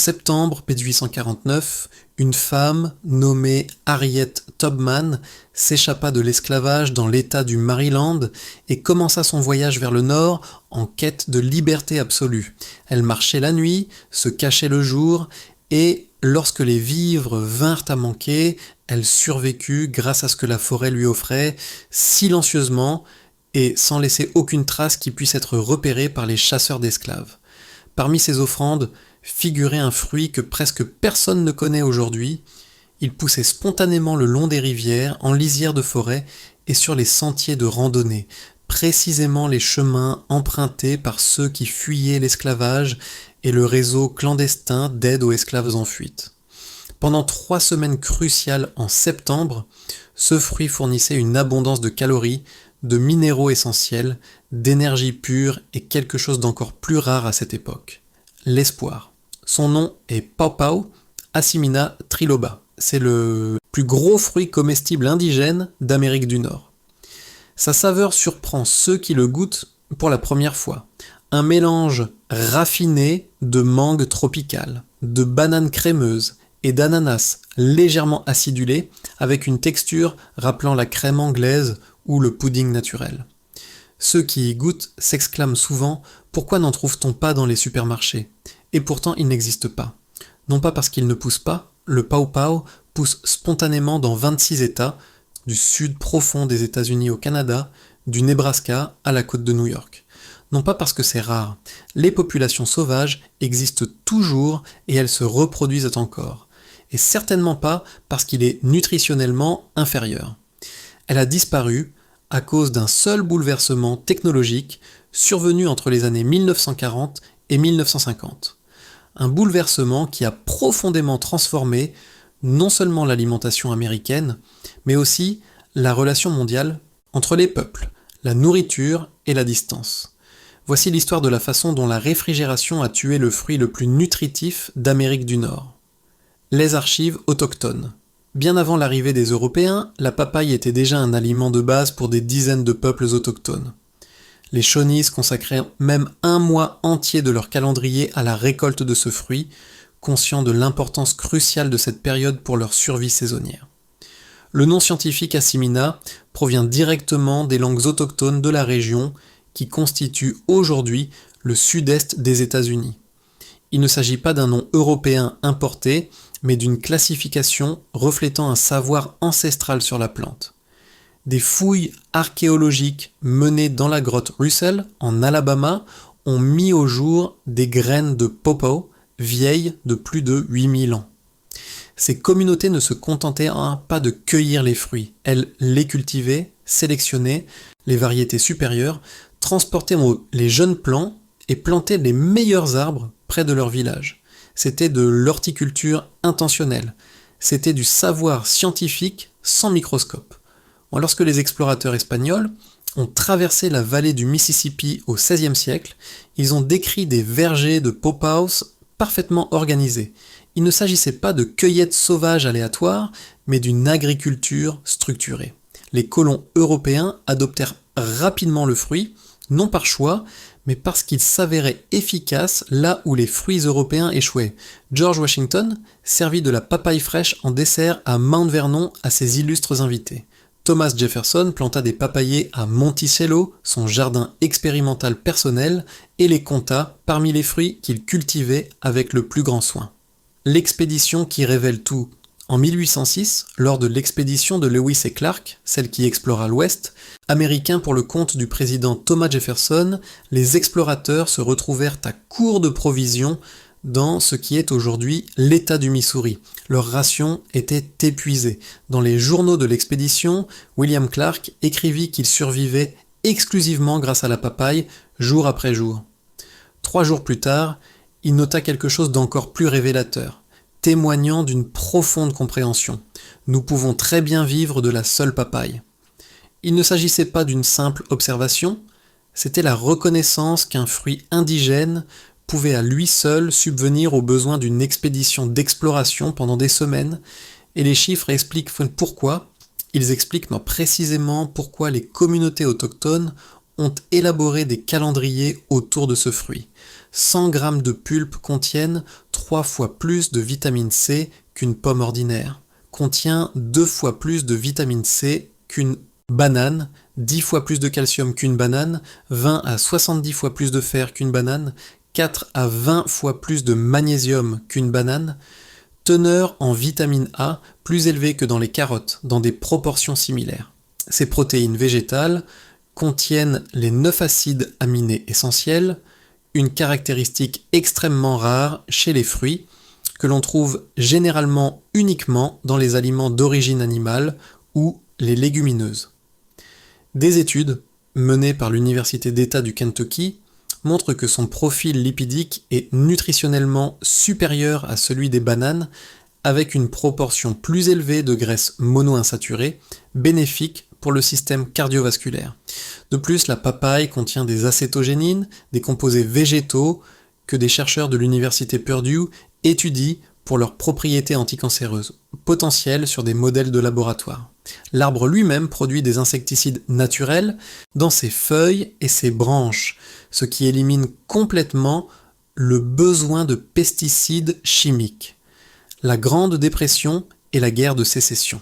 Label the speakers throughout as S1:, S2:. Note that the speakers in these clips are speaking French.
S1: septembre 1849, une femme nommée Harriet Tubman s'échappa de l'esclavage dans l'État du Maryland et commença son voyage vers le nord en quête de liberté absolue. Elle marchait la nuit, se cachait le jour et lorsque les vivres vinrent à manquer, elle survécut grâce à ce que la forêt lui offrait, silencieusement et sans laisser aucune trace qui puisse être repérée par les chasseurs d'esclaves. Parmi ses offrandes figurait un fruit que presque personne ne connaît aujourd'hui. Il poussait spontanément le long des rivières, en lisière de forêt et sur les sentiers de randonnée, précisément les chemins empruntés par ceux qui fuyaient l'esclavage et le réseau clandestin d'aide aux esclaves en fuite. Pendant 3 semaines cruciales en septembre, ce fruit fournissait une abondance de calories, de minéraux essentiels, d'énergie pure et quelque chose d'encore plus rare à cette époque, l'espoir. Son nom est Pawpaw Asimina triloba. C'est le plus gros fruit comestible indigène d'Amérique du Nord. Sa saveur surprend ceux qui le goûtent pour la première fois. Un mélange raffiné de mangue tropicale, de bananes crémeuses et d'ananas légèrement acidulé avec une texture rappelant la crème anglaise ou le pudding naturel. Ceux qui y goûtent s'exclament souvent « Pourquoi n'en trouve-t-on pas dans les supermarchés ?» Et pourtant il n'existe pas. Non pas parce qu'il ne pousse pas, le pawpaw pousse spontanément dans 26 États, du sud profond des États-Unis au Canada, du Nebraska à la côte de New York. Non pas parce que c'est rare, les populations sauvages existent toujours et elles se reproduisent encore. Et certainement pas parce qu'il est nutritionnellement inférieur. Elle a disparu à cause d'un seul bouleversement technologique survenu entre les années 1940 et 1950. Un bouleversement qui a profondément transformé non seulement l'alimentation américaine, mais aussi la relation mondiale entre les peuples, la nourriture et la distance. Voici l'histoire de la façon dont la réfrigération a tué le fruit le plus nutritif d'Amérique du Nord. Les archives autochtones. Bien avant l'arrivée des Européens, la papaye était déjà un aliment de base pour des dizaines de peuples autochtones. Les Shawnees consacraient même un mois entier de leur calendrier à la récolte de ce fruit, conscients de l'importance cruciale de cette période pour leur survie saisonnière. Le nom scientifique Asimina provient directement des langues autochtones de la région qui constituent aujourd'hui le sud-est des États-Unis. Il ne s'agit pas d'un nom européen importé, mais d'une classification reflétant un savoir ancestral sur la plante. Des fouilles archéologiques menées dans la grotte Russell, en Alabama, ont mis au jour des graines de pawpaw vieilles de plus de 8000 ans. Ces communautés ne se contentaient pas de cueillir les fruits, elles les cultivaient, sélectionnaient les variétés supérieures, transportaient les jeunes plants et plantaient les meilleurs arbres près de leur village. C'était de l'horticulture intentionnelle, c'était du savoir scientifique sans microscope. Lorsque les explorateurs espagnols ont traversé la vallée du Mississippi au XVIe siècle, ils ont décrit des vergers de pawpaws parfaitement organisés. Il ne s'agissait pas de cueillettes sauvages aléatoires, mais d'une agriculture structurée. Les colons européens adoptèrent rapidement le fruit, non par choix, mais parce qu'il s'avérait efficace là où les fruits européens échouaient. George Washington servit de la papaye fraîche en dessert à Mount Vernon à ses illustres invités. Thomas Jefferson planta des papayers à Monticello, son jardin expérimental personnel, et les compta parmi les fruits qu'il cultivait avec le plus grand soin. L'expédition qui révèle tout. En 1806, lors de l'expédition de Lewis et Clark, celle qui explora l'Ouest, américains pour le compte du président Thomas Jefferson, les explorateurs se retrouvèrent à court de provisions dans ce qui est aujourd'hui l'État du Missouri. Leur ration était épuisée. Dans les journaux de l'expédition, William Clark écrivit qu'il survivait exclusivement grâce à la papaye, jour après jour. 3 jours plus tard, il nota quelque chose d'encore plus révélateur, témoignant d'une profonde compréhension. Nous pouvons très bien vivre de la seule papaye. Il ne s'agissait pas d'une simple observation, c'était la reconnaissance qu'un fruit indigène pouvait à lui seul subvenir aux besoins d'une expédition d'exploration pendant des semaines, et les chiffres expliquent pourquoi. Ils expliquent précisément pourquoi les communautés autochtones ont élaboré des calendriers autour de ce fruit. 100 grammes de pulpe contiennent 3 fois plus de vitamine C qu'une pomme ordinaire, contient 2 fois plus de vitamine C qu'une banane, 10 fois plus de calcium qu'une banane, 20 à 70 fois plus de fer qu'une banane, 4 à 20 fois plus de magnésium qu'une banane, teneur en vitamine A plus élevée que dans les carottes, dans des proportions similaires. Ces protéines végétales contiennent les 9 acides aminés essentiels, une caractéristique extrêmement rare chez les fruits, que l'on trouve généralement uniquement dans les aliments d'origine animale ou les légumineuses. Des études, menées par l'Université d'État du Kentucky, montrent que son profil lipidique est nutritionnellement supérieur à celui des bananes, avec une proportion plus élevée de graisses monoinsaturées, bénéfique pour le système cardiovasculaire. De plus, la papaye contient des acétogénines, des composés végétaux que des chercheurs de l'université Purdue étudient pour leurs propriétés anticancéreuses potentielles sur des modèles de laboratoire. L'arbre lui-même produit des insecticides naturels dans ses feuilles et ses branches, ce qui élimine complètement le besoin de pesticides chimiques. La Grande Dépression et la guerre de sécession.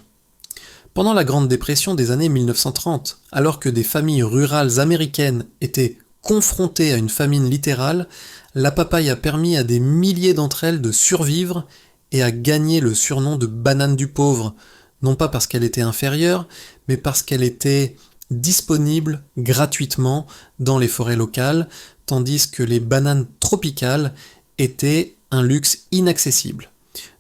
S1: Pendant la Grande Dépression des années 1930, alors que des familles rurales américaines étaient confrontées à une famine littérale, la papaye a permis à des milliers d'entre elles de survivre et a gagné le surnom de banane du pauvre, non pas parce qu'elle était inférieure, mais parce qu'elle était disponible gratuitement dans les forêts locales, tandis que les bananes tropicales étaient un luxe inaccessible.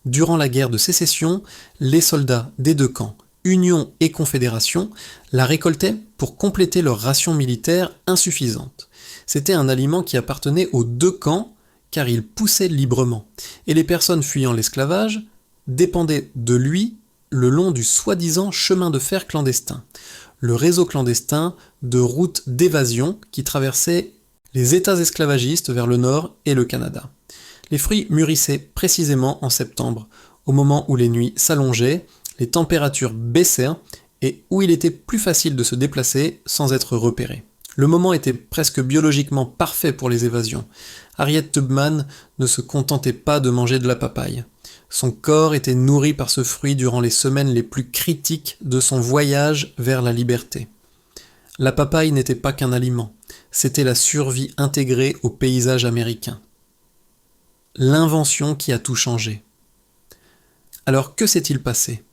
S1: Durant la guerre de sécession, les soldats des deux camps, Union et Confédération, la récoltaient pour compléter leur ration militaire insuffisante. C'était un aliment qui appartenait aux deux camps car il poussait librement, et les personnes fuyant l'esclavage dépendaient de lui le long du soi-disant chemin de fer clandestin, le réseau clandestin de routes d'évasion qui traversait les États esclavagistes vers le nord et le Canada. Les fruits mûrissaient précisément en septembre, au moment où les nuits s'allongeaient, les températures baissaient et où il était plus facile de se déplacer sans être repéré. Le moment était presque biologiquement parfait pour les évasions. Harriet Tubman ne se contentait pas de manger de la papaye. Son corps était nourri par ce fruit durant les semaines les plus critiques de son voyage vers la liberté. La papaye n'était pas qu'un aliment, c'était la survie intégrée au paysage américain. L'invention qui a tout changé. Alors que s'est-il passé ?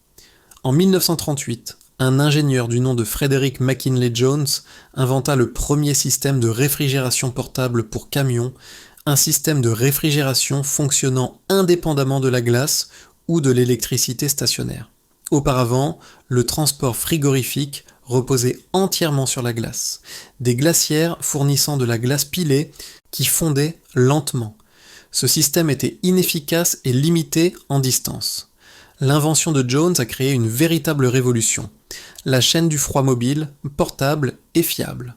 S1: En 1938, un ingénieur du nom de Frederick McKinley Jones inventa le premier système de réfrigération portable pour camions, un système de réfrigération fonctionnant indépendamment de la glace ou de l'électricité stationnaire. Auparavant, le transport frigorifique reposait entièrement sur la glace, des glacières fournissant de la glace pilée qui fondait lentement. Ce système était inefficace et limité en distance. L'invention de Jones a créé une véritable révolution. La chaîne du froid mobile, portable et fiable.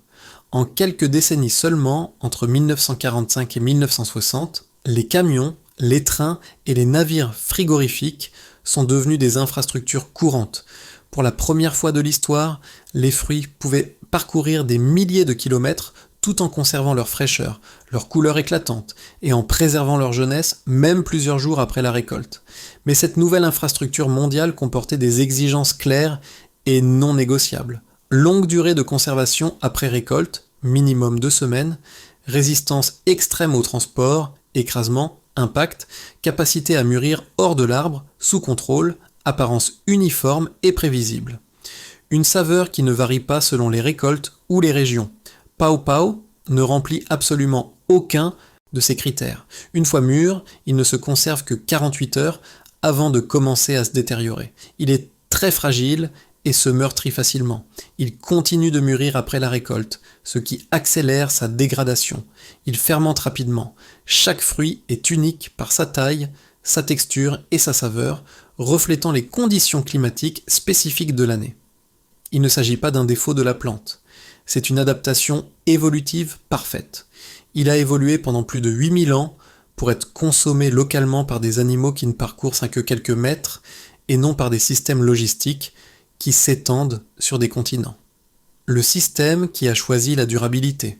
S1: En quelques décennies seulement, entre 1945 et 1960, les camions, les trains et les navires frigorifiques sont devenus des infrastructures courantes. Pour la première fois de l'histoire, les fruits pouvaient parcourir des milliers de kilomètres tout en conservant leur fraîcheur, leur couleur éclatante, et en préservant leur jeunesse, même plusieurs jours après la récolte. Mais cette nouvelle infrastructure mondiale comportait des exigences claires et non négociables. Longue durée de conservation après récolte, minimum 2 semaines, résistance extrême au transport, écrasement, impact, capacité à mûrir hors de l'arbre, sous contrôle, apparence uniforme et prévisible. Une saveur qui ne varie pas selon les récoltes ou les régions. Pau Pau ne remplit absolument aucun de ces critères. Une fois mûr, il ne se conserve que 48 heures avant de commencer à se détériorer. Il est très fragile et se meurtrit facilement. Il continue de mûrir après la récolte, ce qui accélère sa dégradation. Il fermente rapidement. Chaque fruit est unique par sa taille, sa texture et sa saveur, reflétant les conditions climatiques spécifiques de l'année. Il ne s'agit pas d'un défaut de la plante. C'est une adaptation évolutive parfaite. Il a évolué pendant plus de 8000 ans pour être consommé localement par des animaux qui ne parcourent que quelques mètres et non par des systèmes logistiques qui s'étendent sur des continents. Le système qui a choisi la durabilité.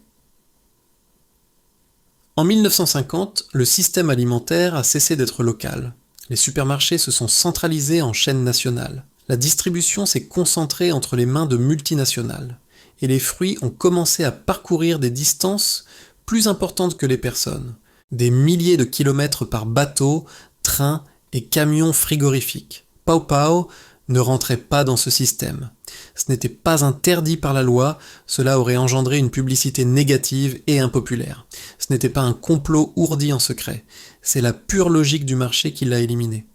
S1: En 1950, le système alimentaire a cessé d'être local. Les supermarchés se sont centralisés en chaînes nationales. La distribution s'est concentrée entre les mains de multinationales. Et les fruits ont commencé à parcourir des distances plus importantes que les personnes. Des milliers de kilomètres par bateau, train et camions frigorifiques. Pau Pau ne rentrait pas dans ce système. Ce n'était pas interdit par la loi, cela aurait engendré une publicité négative et impopulaire. Ce n'était pas un complot ourdi en secret, c'est la pure logique du marché qui l'a éliminé.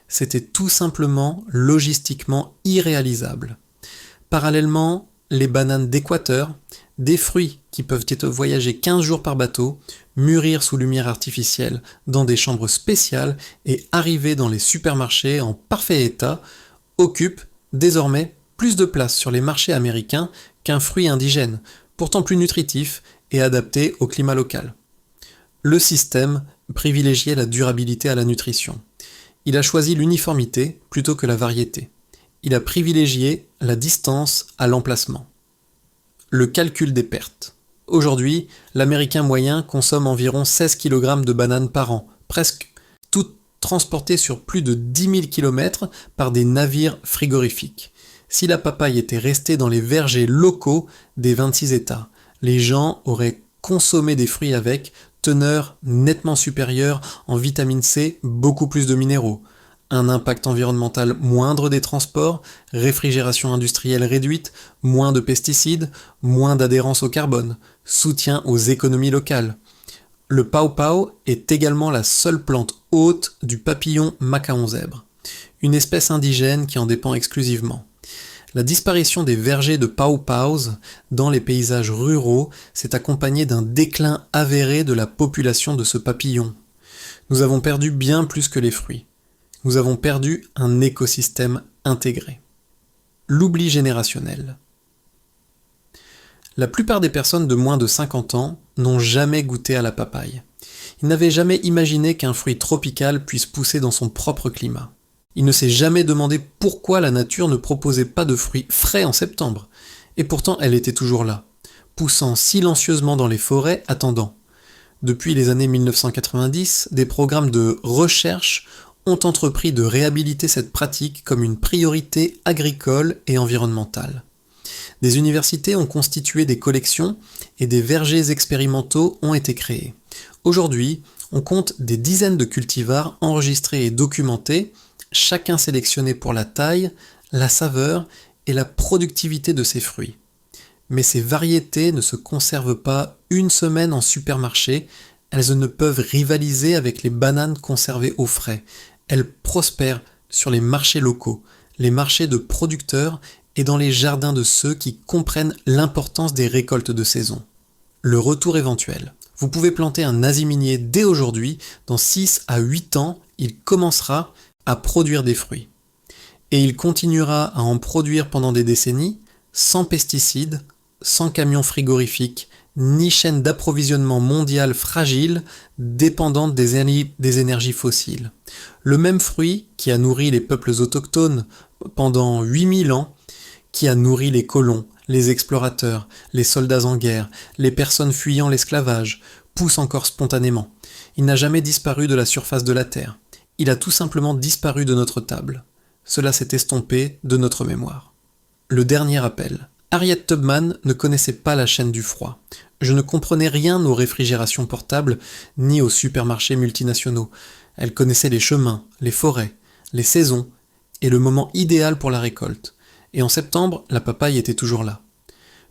S1: C'était tout simplement logistiquement irréalisable. Parallèlement, les bananes d'Équateur, des fruits qui peuvent voyager 15 jours par bateau, mûrir sous lumière artificielle dans des chambres spéciales et arriver dans les supermarchés en parfait état, occupent désormais plus de place sur les marchés américains qu'un fruit indigène, pourtant plus nutritif et adapté au climat local. Le système privilégiait la durabilité à la nutrition. Il a choisi l'uniformité plutôt que la variété. Il a privilégié la distance à l'emplacement. Le calcul des pertes. Aujourd'hui, l'Américain moyen consomme environ 16 kg de bananes par an, presque toutes transportées sur plus de 10 000 km par des navires frigorifiques. Si la papaye était restée dans les vergers locaux des 26 États, les gens auraient consommé des fruits avec teneur nettement supérieure en vitamine C, beaucoup plus de minéraux, un impact environnemental moindre des transports, réfrigération industrielle réduite, moins de pesticides, moins d'adhérence au carbone, soutien aux économies locales. Le Pau Pau est également la seule plante hôte du papillon macaon zèbre, une espèce indigène qui en dépend exclusivement. La disparition des vergers de Pau Paus dans les paysages ruraux s'est accompagnée d'un déclin avéré de la population de ce papillon. Nous avons perdu bien plus que les fruits. Nous avons perdu un écosystème intégré. L'oubli générationnel. La plupart des personnes de moins de 50 ans n'ont jamais goûté à la papaye. Ils n'avaient jamais imaginé qu'un fruit tropical puisse pousser dans son propre climat. Il ne s'est jamais demandé pourquoi la nature ne proposait pas de fruits frais en septembre. Et pourtant, elle était toujours là, poussant silencieusement dans les forêts, attendant. Depuis les années 1990, des programmes de recherche ont entrepris de réhabiliter cette pratique comme une priorité agricole et environnementale. Des universités ont constitué des collections et des vergers expérimentaux ont été créés. Aujourd'hui, on compte des dizaines de cultivars enregistrés et documentés, chacun sélectionné pour la taille, la saveur et la productivité de ses fruits. Mais ces variétés ne se conservent pas une semaine en supermarché, elles ne peuvent rivaliser avec les bananes conservées au frais. Elles prospèrent sur les marchés locaux, les marchés de producteurs et dans les jardins de ceux qui comprennent l'importance des récoltes de saison. Le retour éventuel. Vous pouvez planter un asiminier dès aujourd'hui, dans 6 à 8 ans, il commencera à produire des fruits. Et il continuera à en produire pendant des décennies, sans pesticides, sans camions frigorifiques, ni chaîne d'approvisionnement mondiale fragile, dépendante des énergies fossiles. Le même fruit qui a nourri les peuples autochtones pendant 8000 ans, qui a nourri les colons, les explorateurs, les soldats en guerre, les personnes fuyant l'esclavage, pousse encore spontanément. Il n'a jamais disparu de la surface de la Terre. Il a tout simplement disparu de notre table. Cela s'est estompé de notre mémoire. Le dernier appel. Harriet Tubman ne connaissait pas la chaîne du froid. Je ne comprenais rien aux réfrigérations portables, ni aux supermarchés multinationaux. Elle connaissait les chemins, les forêts, les saisons, et le moment idéal pour la récolte. Et en septembre, la papaye était toujours là.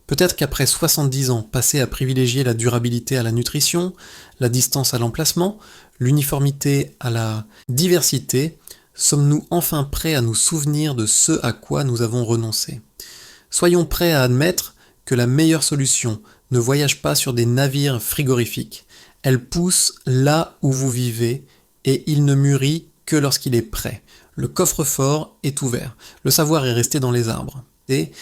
S1: Peut-être qu'après 70 ans passés à privilégier la durabilité à la nutrition, la distance à l'emplacement, l'uniformité à la diversité, sommes-nous enfin prêts à nous souvenir de ce à quoi nous avons renoncé ? Soyons prêts à admettre que la meilleure solution ne voyage pas sur des navires frigorifiques. Elle pousse là où vous vivez et il ne mûrit que lorsqu'il est prêt. Le coffre-fort est ouvert. Le savoir est resté dans les arbres. Et